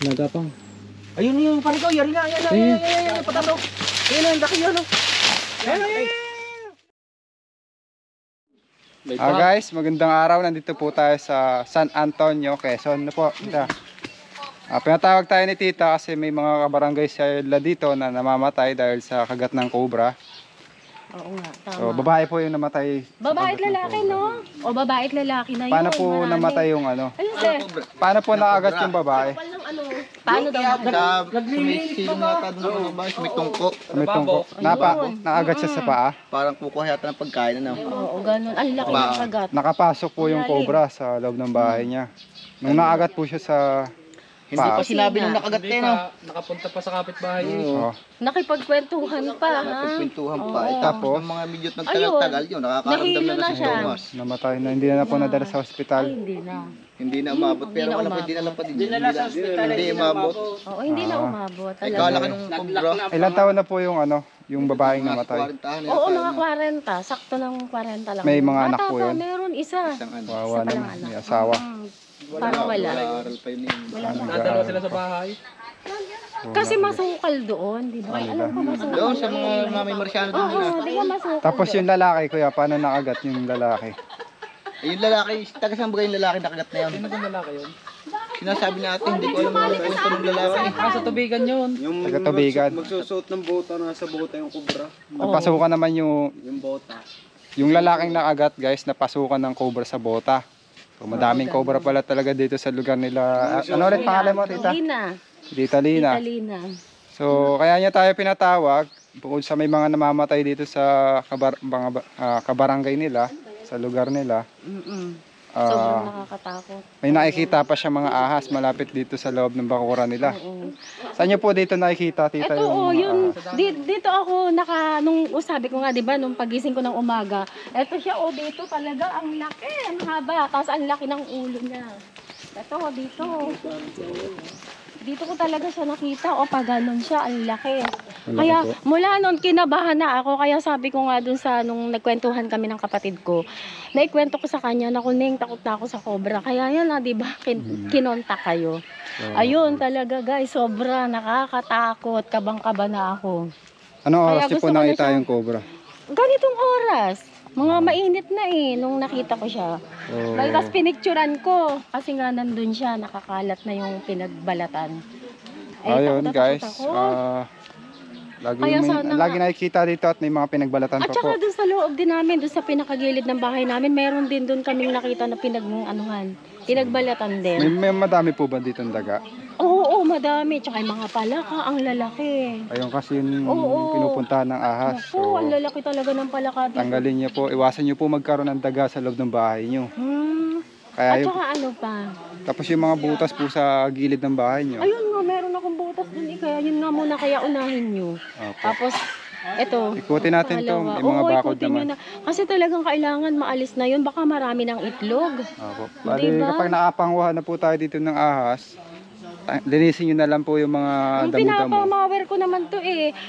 Nagapang. Ayun yung pare ko, yari na, yan, patato. Ayun na, yung laki yun. Guys, magandang araw. Nandito po tayo sa San Antonio, Quezon na po. Pinatawag tayo ni Tita kasi may mga kabarangay sila dito na namamatay dahil sa kagat ng cobra. Oo nga, tama. So, babae po yung namatay. Babae at lalaki, no? O babae at lalaki na yun. Paano po marami. namatay yung ano? Ayun, sir. Paano po nakagat yung babae? Paano daw? Sumilong yata doon ng bahay, may tungko. May tungko. Nakagat siya sa paa. Parang kukuha yata ng pagkain, ano? Oo, ganun. Ang laki ng kagat. Nakapasok po yung cobra sa loob ng bahay niya. Nung nakagat po siya sa Hindi pa sinabi nung nakagat eh, no? Nakapunta pa sa kapitbahay. Oh. Nakipagkwentuhan pa, ha? Nagpintuhan pa. Oo. Tapos, Ang mga medyo nagtagal-tagal yun, nakakaramdam Nahilo na na si siya. Thomas. namatay na. Hindi na po nadala sa Ay, ospital. hindi na. Hindi na umabot, pero wala pa, hindi na lang pa din. Hindi umabot. Oo, hindi na umabot. Ikaw laki nung kubra. Ilan taon na po yung ano, yung babaeng namatay? Oo, mga 40. Sakto ng 40 lang. May mga anak Bata po pa, yun? meron isa. Wawa Isa pa lang naman, anak. may asawa. Parang wala. Aral pa yun. Wala na. Nadalawa sila sa bahay. Kasi masukal doon, di ba? Alam ko masukal. Doon sa mga may marsyano doon nila. Oo, di ba masukal? Tapos yung lalaki, kuya, paano nakagat yung lalaki? Yung lalaki, taga-saan ba yung lalaki nakagat na yun? Sino kang lalaki yun? Sinasabi natin, hindi ko alam ang kwento ng lalaki. Sa tubigan yun. Yung Taga-tubigan. magsusuot ng bota, nasa bota yung kubra. Napasukan naman yung Bota. lalaking nakagat, guys, napasukan ng cobra sa bota. So, madaming cobra pala talaga dito sa lugar nila. Ano ulit pangalan mo, tita? Lina. Tita Lina. Lina. So, kaya niya tayo pinatawag bukod sa may mga namamatay dito sa kabarangay nila, sa lugar nila. Sobrang nakakatakot. May nakikita pa siya mga ahas malapit dito sa loob ng bakuran nila. Oo. Saan niyo po dito nakikita, tita, Ito, yung mga yun. ahas? Dito ako nung sabi ko nga, di ba, nung pagising ko ng umaga, ito siya, dito talaga, ang laki, ang haba, tapos ang laki ng ulo niya. Ito, dito. Dito ko talaga siya nakita, pag ganun siya, ang laki. Kaya mula noon kinabahan na ako, kaya sabi ko nga dun sa nung nagkwentuhan kami ng kapatid ko, naikwento ko sa kanya na kuning takot na ako sa cobra. Kaya yan di ba, kinontak kayo. Ayun talaga guys, sobra nakakatakot, kabang-kaba na ako. Anong oras Kaya niyo po gusto ko na nakita siya. yung cobra? Ganitong oras. Mga mainit na nung nakita ko siya. Tapos pinicturan ko kasi nga nandun siya, nakakalat na yung pinagbalatan. Ayun, takot na guys. takot ako. Kaya sana Lagi nakikita dito at may mga pinagbalatan At pa po. saka dun sa loob din namin, dun sa pinakagilid ng bahay namin, meron din dun kaming nakita na pinagbalatan din. May madami po ba dito ng daga? Oo, madami. Tsaka yung mga palaka, ang lalaki. Ayun kasi yung Oo. pinupuntahan ng ahas. Naku, ang lalaki talaga ng palaka dito. Tanggalin niyo po, iwasan niyo po magkaroon ng daga sa loob ng bahay niyo. At Kaya saka ano pa? tapos yung mga butas po sa gilid ng bahay niyo. Ayun nga, meron akong butas dun kaya yun nga muna, kaya unahin nyo. Opo. Tapos, eto. Ikutin natin to, pangalawa. may mga Oo, bakod ikutin nyo naman. na. Kasi talagang kailangan maalis na yun, baka marami ng itlog. Opo. Bali, Diba? kapag nakapanguha na po tayo dito ng ahas, linisin niyo na lang po yung mga Ang damo-damo. pinapamawer ko naman to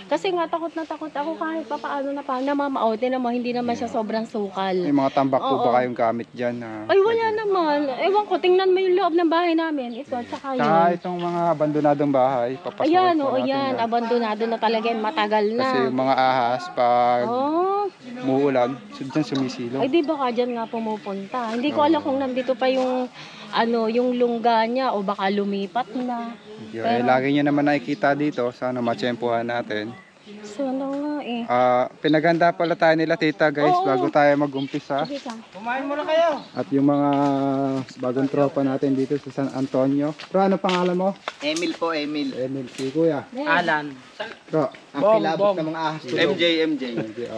kasi nga takot na takot ako kahit papaano na pa namamao. Tinan mo, hindi naman siya sobrang sukal. May mga tambak po Oo. ba kayong gamit dyan? Ay, wala naman. Ewan ko, tingnan mo yung loob ng bahay namin. Ito, tsaka Tsaka yun. itong mga abandonadong bahay, papasukin Ayan, po natin yan. yan. Abandonado na talaga yan. Matagal na. Kasi yung mga ahas, pag Oh, muulan, dyan sumisilong. ay di baka dyan nga pumupunta. Hindi ko alam kung nandito pa yung yung lungga niya o baka lumipat na. Lagi niya naman nakikita dito, sana matsyempohan natin. So, ano nga Pinaganda pala tayo nila, tita, guys, Oo. bago tayo mag-umpisa. Sige ka. Kumain muna kayo. At yung mga bagong tropa natin dito sa San Antonio. Bro, ano pangalan mo? Emil po, Emil. Emil, si Kuya. Alan. Bro, Ang kilabot ng mga ahas. MJ.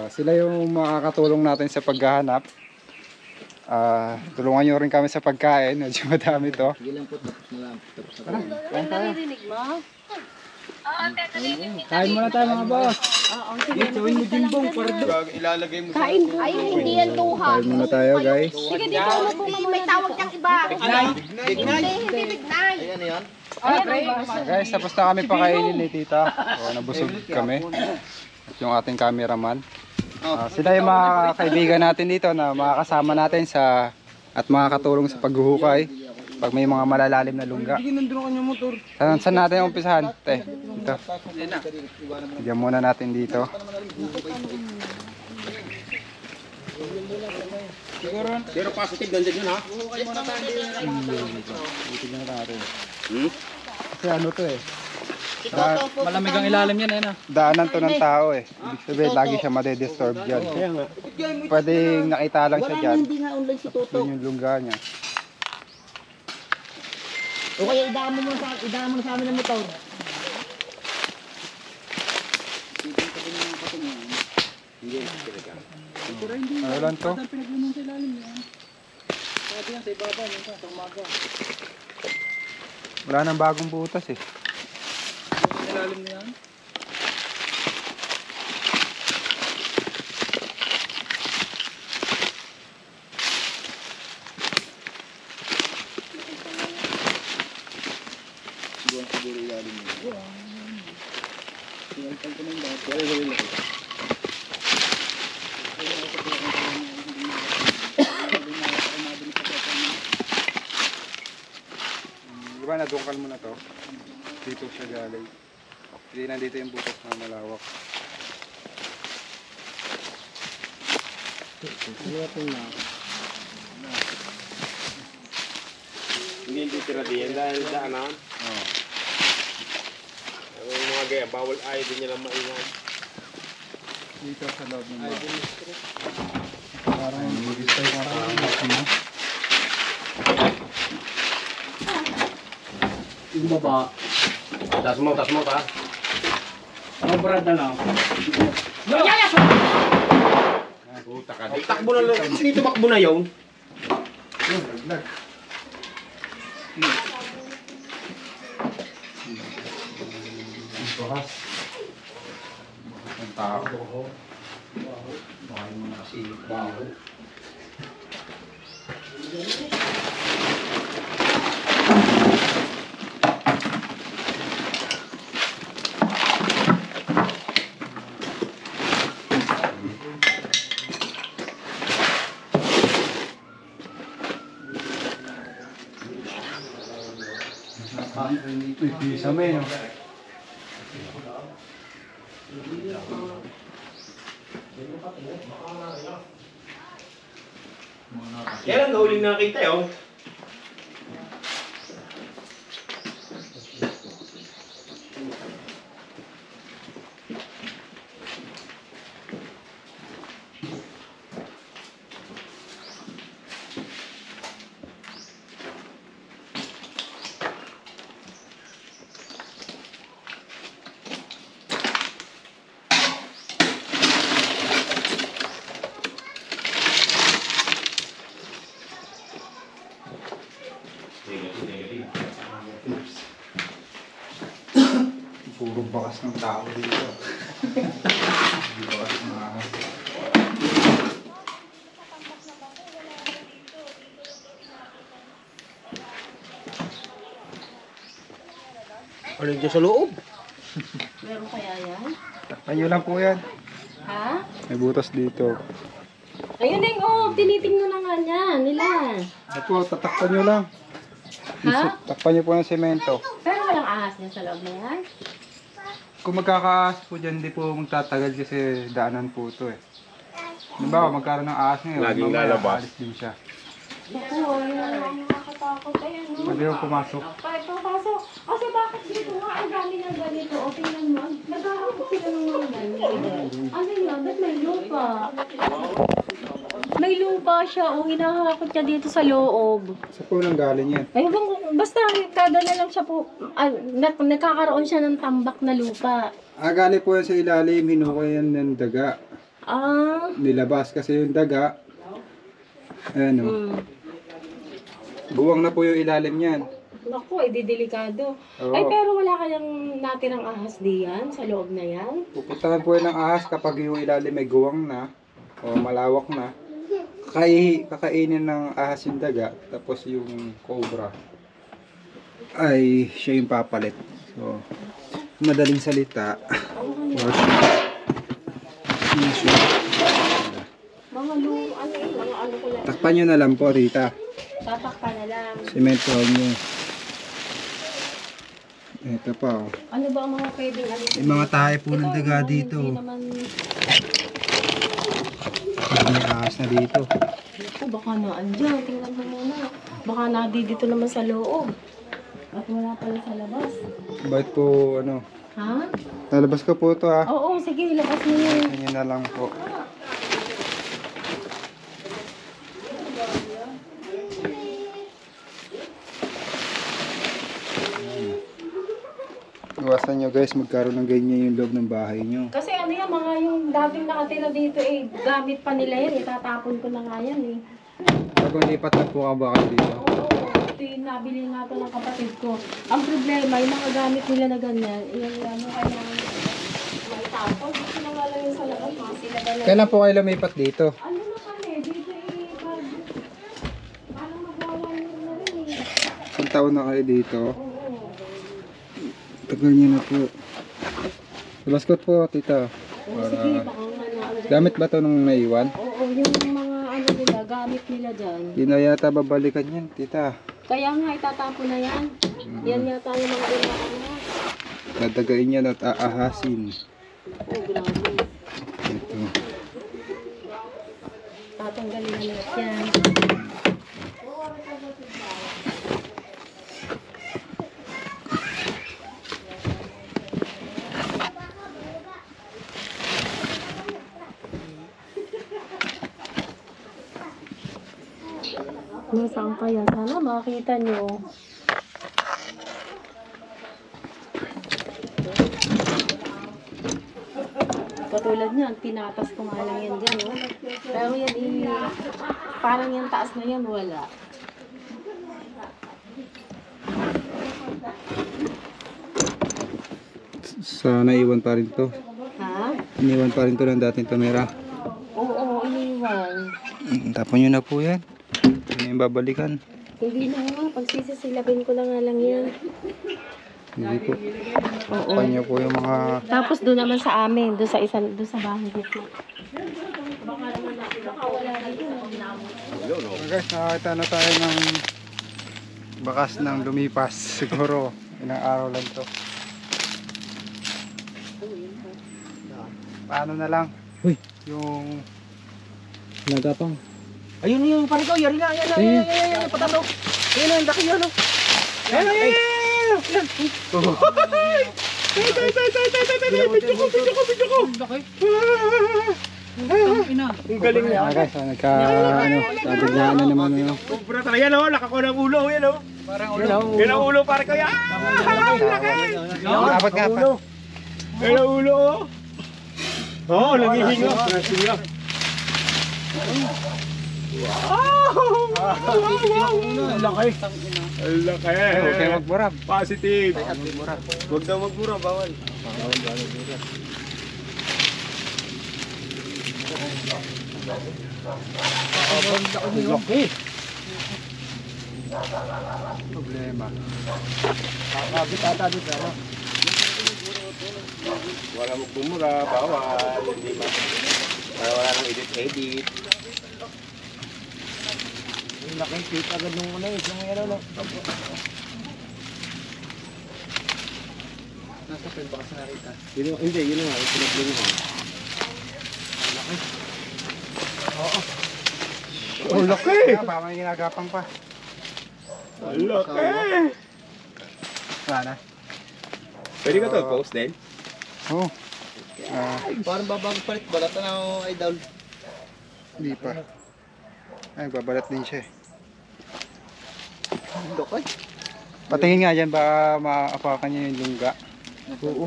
sila yung makakatulong natin sa paghahanap. Tulungan nyo rin kami sa pagkain. Medyo madami to. Sige lang po, tapos na lang. Ano naririnig mo? Kain muna tayo mga boss. Oo, sige. Gawin mo Jimbong. Ilalagay mo Kain. Ay, hindi yan tuha. Kain muna tayo, guys. Sige, dito. Ano po may tawag kang iba. Hindi bignay. Ayan yan. Guys, tapos na kami pakainin ni tita. Nabusog kami. At yung ating cameraman. Sila yung mga kaibigan natin dito na makakasama natin at makakatulong sa paghuhukay. Pag may mga malalalim na lungga. Hindi nandun ang kanyang motor. Saan natin umpisahan? Te, dito. Bigyan muna natin dito. Pero positive nandiyan yun ha. Tignan natin. Hmm? Kasi ano to eh. Malamig ang ilalim yan, eh na. Daanan to ng tao eh. Ibig sabihin, lagi siya madedisturb dyan. Kaya nga. Pwedeng nakita lang siya dyan. Hindi nga online si Toto. Yun yung lungga niya. O kaya idaan mo sa amin ng motor. Ano lang to? Pinaglunan sa ilalim yan. Sabi yan sa ibaba, yun sa umaga. Wala nang bagong butas eh. Sa ilalim na yan. Di ba nadungkal mo na to? Dito siya galing. Hindi nandito yung butas na malawak. Hindi titira diyan dahil daanan. Oo. Ang mga gaya, bawal ay din nila maingat. Dito sa loob ng bahay. Parang mag-stay parang ano? Yung baba. Tas mo ta. Ang brad na lang. Takbo na lang. Dito makbo na yun. Yun, laglag. Bukas. Ang tao. Bahay mo na kasi baho. Isa may no. Kailan ka huling nakita yun? Puro bakas ng tao dito. Bakas ng ahas. Ano dyan sa loob? Meron kaya yan? Takpan nyo lang po yan. Ha? May butas dito. Ayun na yung tinitingnan na nga niya nila. Ito po, tatakpan nyo lang. Ha? Takpan nyo po ng semento. Pero walang ahas niya sa loob na yan. Kung magkakaas po dyan, di po magtatagal kasi daanan po ito eh. Diba, magkaroon ng ahas ngayon. Laging mamaya lalabas. aalis din siya. Naku, ayun ang nakakatakot. Ayan, no? Pwede yung pumasok. Kahit papasok. Kasi bakit dito nga ang dami ng ganito? O tingnan mo, nagkakapot sila ng mga ganito. Ano yun? Ba't may lupa? May lupa siya o hinahakot niya dito sa loob. Sa po nang galing yan. Ay, basta kada na lang siya po, nagkakaroon siya ng tambak na lupa. Galing po yan sa ilalim, hinukay yan ng daga. Ah, Nilabas kasi yung daga. Ayan o. hmm. Buwang na po yung ilalim yan. Naku, ay delikado. Oo. Ay, pero wala kayang natirang ahas diyan sa loob na yan? Pupuntahan po yan ng ahas kapag yung ilalim may guwang na o malawak na. Kakainin ng ahas yung daga, tapos yung cobra ay siya yung papalit. So, madaling salita, Mga ano ko lang. takpan nyo na lang po, Rita. Tatakpan na lang. Sementohan nyo. Ito pa oh. Ano ba ang mga pwedeng ano? Yung mga tayo po ng Ito, daga naman, dito. Hindi naman, May ahas na dito. naku, baka na andyan. Tingnan mo muna. Baka dito naman sa loob. At wala pala sa labas. Bakit po ano? Ha? Lalabas ko po ito ah. Oo, sige, ilabas mo yun. Ganyan na lang po. Iwasan nyo guys, magkaroon ng ganyan yung loob ng bahay nyo. Kasi ano yan, mga yung dating nakatira dito eh, gamit pa nila yan, itatapon ko na nga yan eh. Bagong lipat na po ka ba kayo dito? Oo, ito yung nabili nga ito ng kapatid ko. Ang problema, yung mga gamit nila na ganyan, yung ano kaya maitapon, dito na nga lang yung sa labas, mga sila ganyan. Kailan po kayo lumipat dito? Ano na kami, dito eh, parang magawa na rin eh. Isang taon na kayo dito. Oo. Tagal nyo na po. Labas ko po, tita. Oo, sige, baka nga na ano dyan. Gamit ba to nung naiwan? Oo, yung mga ano nila, gamit nila dyan. Hindi na yata babalikan yan, tita. Kaya nga, itatapon na yan. Yan yata yung mga ano. Dadagain yan at aahasin. Oo, grabe. Ito. Tatanggalin na lahat yan. Nasaan kaya? Sana makita nyo. Katulad niyan, tinatas ko nga lang yan dyan. Oh. Pero yan, parang yung taas na yan, wala. Sana iwan pa rin to. Ha? Iniwan pa rin to ng dating kamera. Oo, iniwan. Tapon nyo na po yan. Hindi na yung babalikan. Hindi na nga, pagsisisilabin ko na nga lang yan. Hindi po. Oo. Tapon nyo po yung mga... Tapos doon naman sa amin, doon sa bahay dito. Baka wala na yun. Guys, nakakita na tayo ng bakas ng lumipas. Siguro, ilang araw lang to. Paano na lang? Uy. Yung... Nagapang. Ayun yung pare ko, yari na, yan, patato. Ayun ang laki yun, oh. Ayun. Ang galing niya. guys, nabiglaan na naman ano. Sobra talaga yan, oh. Laka ko ng ulo, yan, oh. Yan ang ulo, pare ko, yan. Ang laki. Abot nga pa. Yan ang ulo, oh. Oo, nangihinga. Nangihinga. Ang laki. Ang laki. Okay, magburab. Positive. Huwag daw magbura, bawal. Ang laki. Problema. Kakabit ata doon sa ano. Wala magbumura, bawal. Hindi ma... Para wala nang edit-edit. Ang laki, cute agad nung ano, yung ano, no. Nasa pwede baka sa narita. Hindi, yun nga. Pinaglino ko. Oh, laki! Baka may ginagapang pa. Ang laki. Sana. Pwede ka to post din? Oh. Parang babagong palit, balatan ako, idol. Hindi pa. Ay, babalat din siya eh. Ang laki. Patingin nga dyan, baka maapakan niya yung lungga. Oo.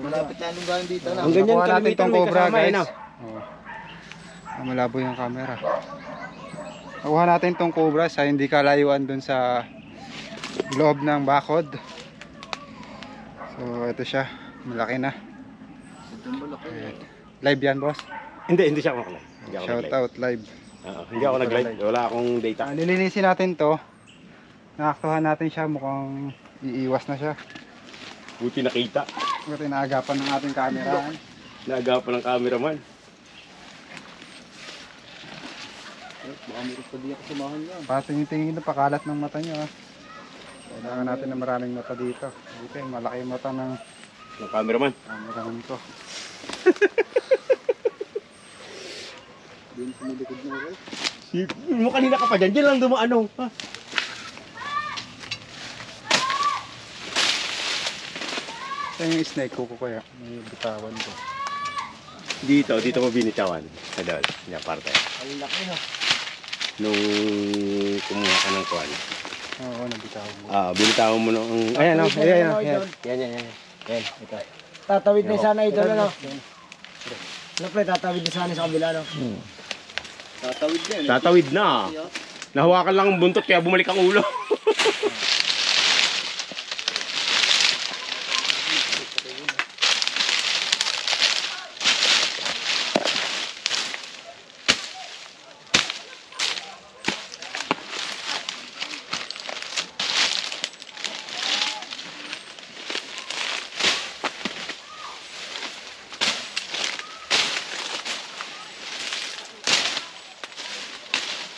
Malapit na nung galing dito na. Ang ganyan Nakuha natin kalimitan tong may cobra kasama, eh, guys. no? Oh. Malabo yung camera. Nakuha natin tong cobra sa hindi kalayuan dun sa loob ng bakod. So ito siya, malaki na. Ayan. Live yan boss. Hindi siya ako nag-live. Hindi ako Shout nag-live. out live. Hindi ako nag-live. Wala akong data. Nilinisin natin to. Nakaktuhan natin siya, mukhang iiwas na siya. Buti nakita. Buti naagapan ng ating camera. Naagapan ng cameraman. Baka meron pa di ako sumahan yan. Patingin-tingin na pakalat ng mata nyo ah. Kailangan natin ng maraming mata dito. Dito yung malaki yung mata ng Ang cameraman. cameraman ko. Doon sumilikod na ako. Mo kanina ka pa dyan. Diyan lang dumaan oh. Ha? Ito yung snake ko kaya. May bitawan ko. Dito mo binitawan. Sa doon. Yan, parte. Ang laki ha. Nung kumuha ka ng kuwan. Oo, nabitawan ko. Binitawan mo nung... Ayan, oh. Yan. Yan, ito. Tatawid na sana idol ano. Ano pre, tatawid na sana sa kabila no. Tatawid yan. Tatawid na. Nahawakan lang ang buntot kaya bumalik ang ulo.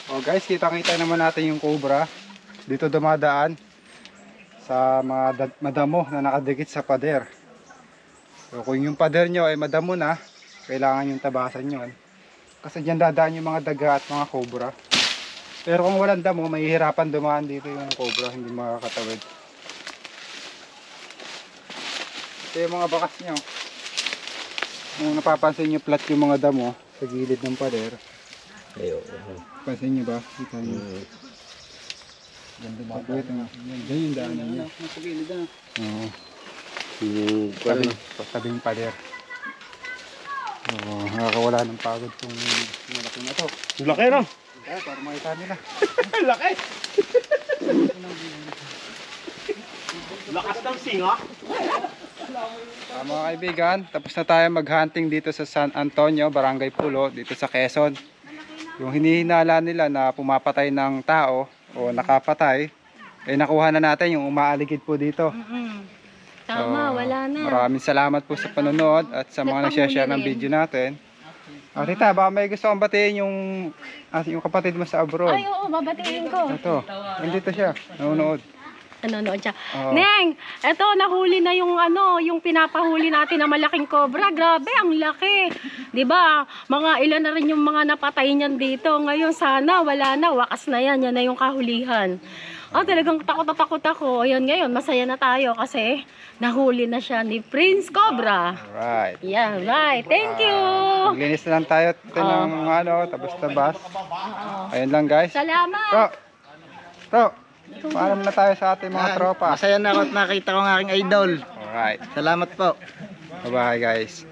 Oh guys, kita-kita naman natin yung cobra. Dito dumadaan sa mga madamo na nakadikit sa pader. So kung yung pader nyo ay madamo na, kailangan yung tabasan yun. Kasi dyan dadaan yung mga daga at mga cobra. Pero kung walang damo, mahihirapan dumaan dito yung cobra, hindi makakatawid. Ito yung mga bakas nyo. Kung napapansin nyo flat yung mga damo sa gilid ng pader. Ayo. Pansin nyo ba? Kita nyo. Ganda ba? Diyan yung daanan niya. Nasa gilid na. Oo. Yung Tabing pader. Oo, nakakawala ng pagod itong malaki na to. laki no? Kaya para makita nila. Laki. Lakas ng singa. Mga kaibigan, tapos na tayo mag-hunting dito sa San Antonio, Barangay Pulo, dito sa Quezon. Yung hinihinala nila na pumapatay ng tao o nakapatay, eh nakuha na natin yung umaaligid po dito. Tama, wala na. Maraming salamat po sa panonood at sa mga nag-share ng video natin. Tita, baka may gusto kong batiin yung kapatid mo sa abroad. Ay, oo, babatiin ko. Ito, nandito siya, nanonood. Nanonood siya. Oo. Neng, eto, nahuli na yung pinapahuli natin na malaking cobra. Grabe, ang laki. 'Di ba? Mga ilan na rin yung mga napatay niyan dito. Ngayon, sana, wala na. Wakas na yan. Yan na yung kahulihan. Talagang takot na takot ako. Ayan, ngayon, masaya na tayo kasi nahuli na siya ni Prince Cobra. Alright. Yeah, right. Thank you. Maglinis na lang tayo ng tabas-tabas. Ayun lang guys. Salamat. Bro, paalam na tayo sa ating mga tropa. Masaya na ako at nakita ko ng aking idol. Alright. Salamat po. Bye-bye guys.